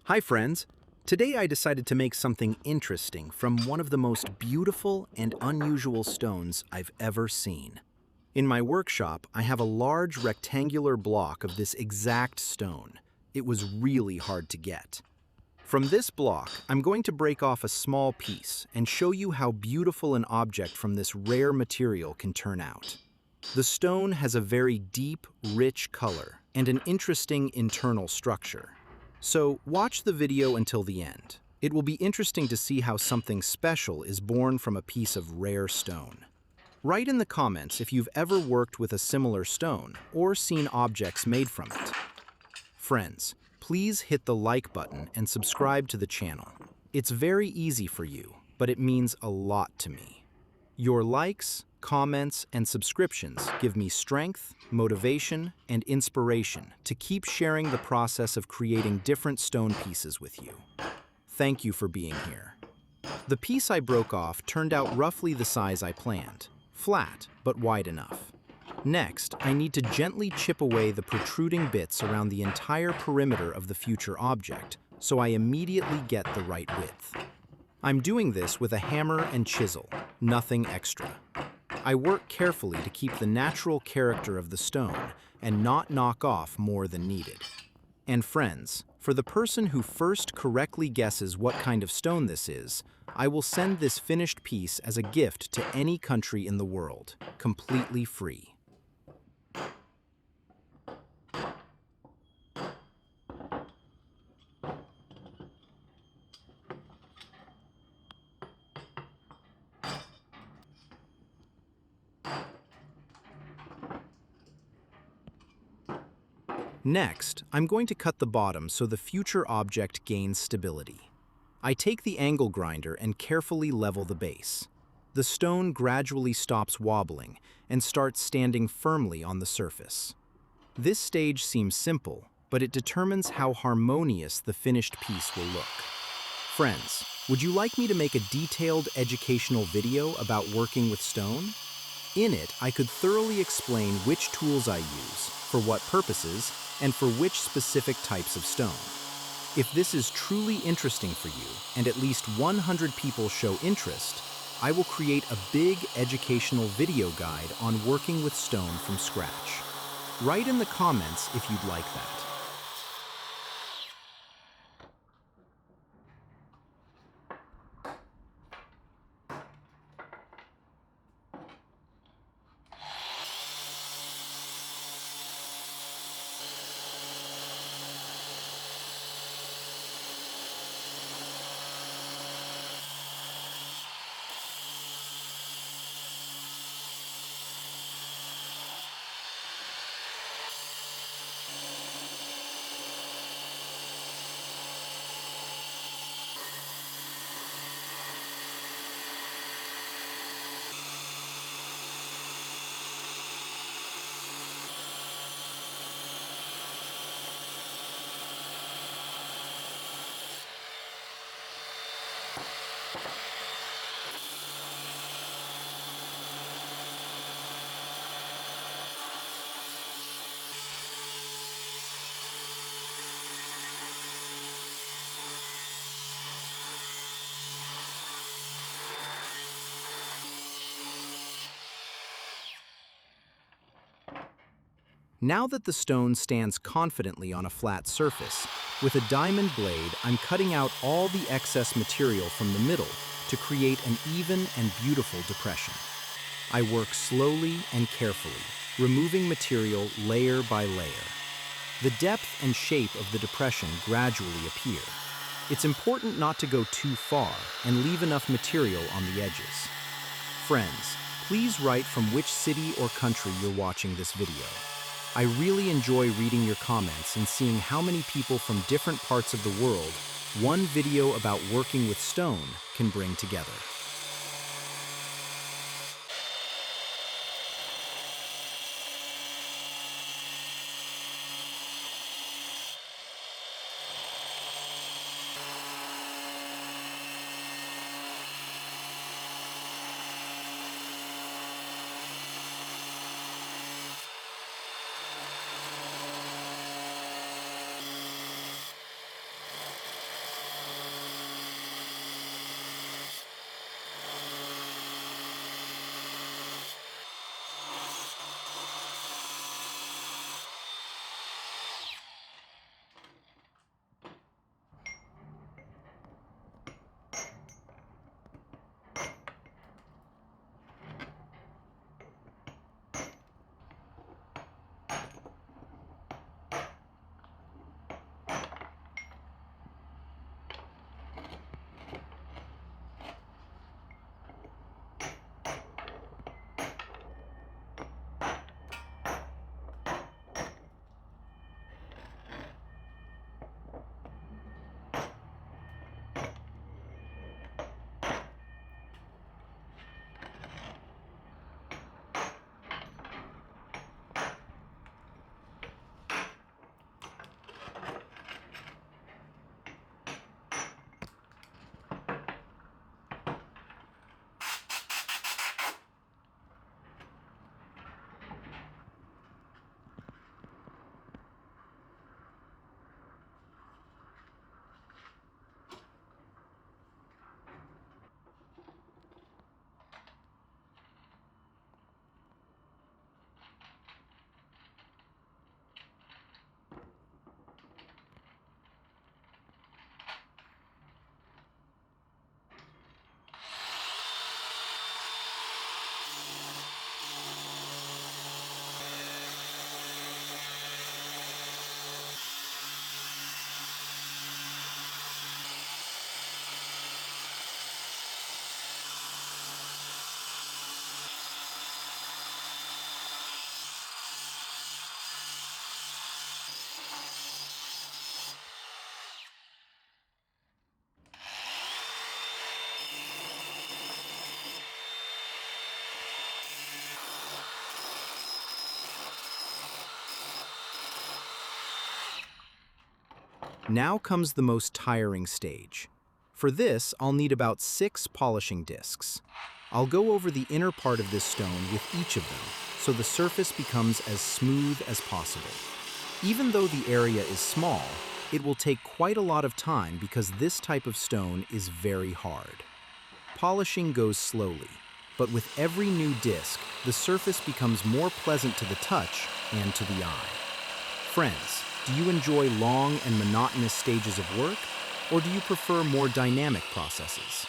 Hi friends! Today I decided to make something interesting from one of the most beautiful and unusual stones I've ever seen. In my workshop, I have a large rectangular block of this exact stone. It was really hard to get. From this block, I'm going to break off a small piece and show you how beautiful an object from this rare material can turn out. The stone has a very deep, rich color and an interesting internal structure. So watch the video until the end. It will be interesting to see how something special is born from a piece of rare stone. Write in the comments if you've ever worked with a similar stone or seen objects made from it. Friends, please hit the like button and subscribe to the channel. It's very easy for you, but it means a lot to me. Your likes, comments, and subscriptions give me strength, motivation, and inspiration to keep sharing the process of creating different stone pieces with you. Thank you for being here. The piece I broke off turned out roughly the size I planned, flat but wide enough. Next, I need to gently chip away the protruding bits around the entire perimeter of the future object, so I immediately get the right width. I'm doing this with a hammer and chisel, nothing extra. I work carefully to keep the natural character of the stone and not knock off more than needed. And friends, for the person who first correctly guesses what kind of stone this is, I will send this finished piece as a gift to any country in the world, completely free. Next, I'm going to cut the bottom so the future object gains stability. I take the angle grinder and carefully level the base. The stone gradually stops wobbling and starts standing firmly on the surface. This stage seems simple, but it determines how harmonious the finished piece will look. Friends, would you like me to make a detailed educational video about working with stone? In it, I could thoroughly explain which tools I use, for what purposes, and for which specific types of stone. If this is truly interesting for you, and at least 100 people show interest, I will create a big educational video guide on working with stone from scratch. Write in the comments if you'd like that. Now that the stone stands confidently on a flat surface, with a diamond blade, I'm cutting out all the excess material from the middle to create an even and beautiful depression. I work slowly and carefully, removing material layer by layer. The depth and shape of the depression gradually appear. It's important not to go too far and leave enough material on the edges. Friends, please write from which city or country you're watching this video. I really enjoy reading your comments and seeing how many people from different parts of the world one video about working with stone can bring together. Now comes the most tiring stage. For this, I'll need about 6 polishing discs. I'll go over the inner part of this stone with each of them, so the surface becomes as smooth as possible. Even though the area is small, it will take quite a lot of time because this type of stone is very hard. Polishing goes slowly, but with every new disc, the surface becomes more pleasant to the touch and to the eye. Friends, do you enjoy long and monotonous stages of work, or do you prefer more dynamic processes?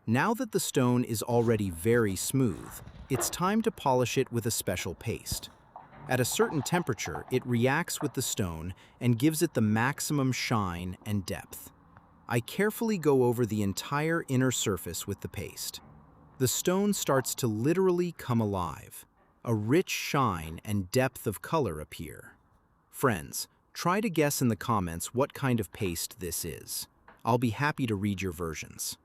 Now that the stone is already very smooth, it's time to polish it with a special paste. At a certain temperature, it reacts with the stone and gives it the maximum shine and depth. I carefully go over the entire inner surface with the paste. The stone starts to literally come alive. A rich shine and depth of color appear. Friends, try to guess in the comments what kind of paste this is. I'll be happy to read your versions.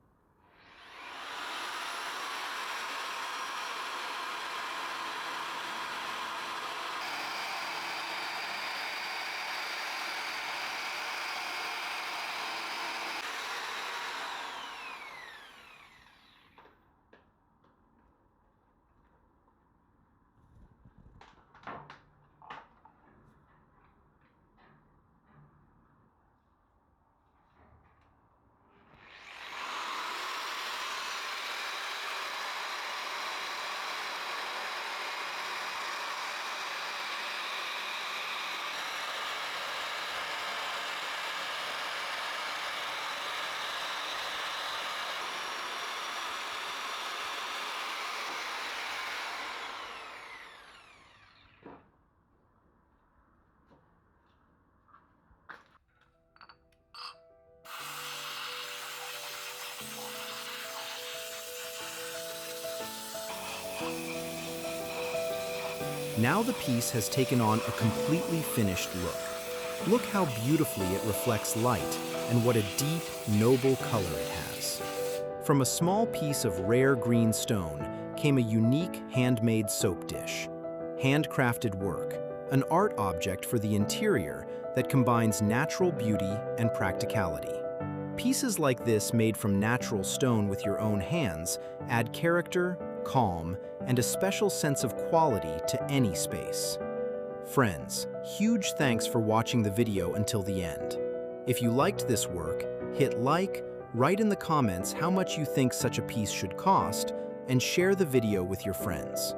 Now the piece has taken on a completely finished look. Look how beautifully it reflects light and what a deep, noble color it has. From a small piece of rare green stone came a unique handmade soap dish. Handcrafted work, an art object for the interior that combines natural beauty and practicality. Pieces like this made from natural stone with your own hands add character, calm, and a special sense of quality to any space. Friends, huge thanks for watching the video until the end. If you liked this work, hit like, write in the comments how much you think such a piece should cost, and share the video with your friends.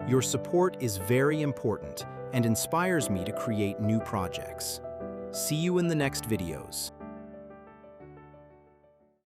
Your support is very important and inspires me to create new projects. See you in the next videos.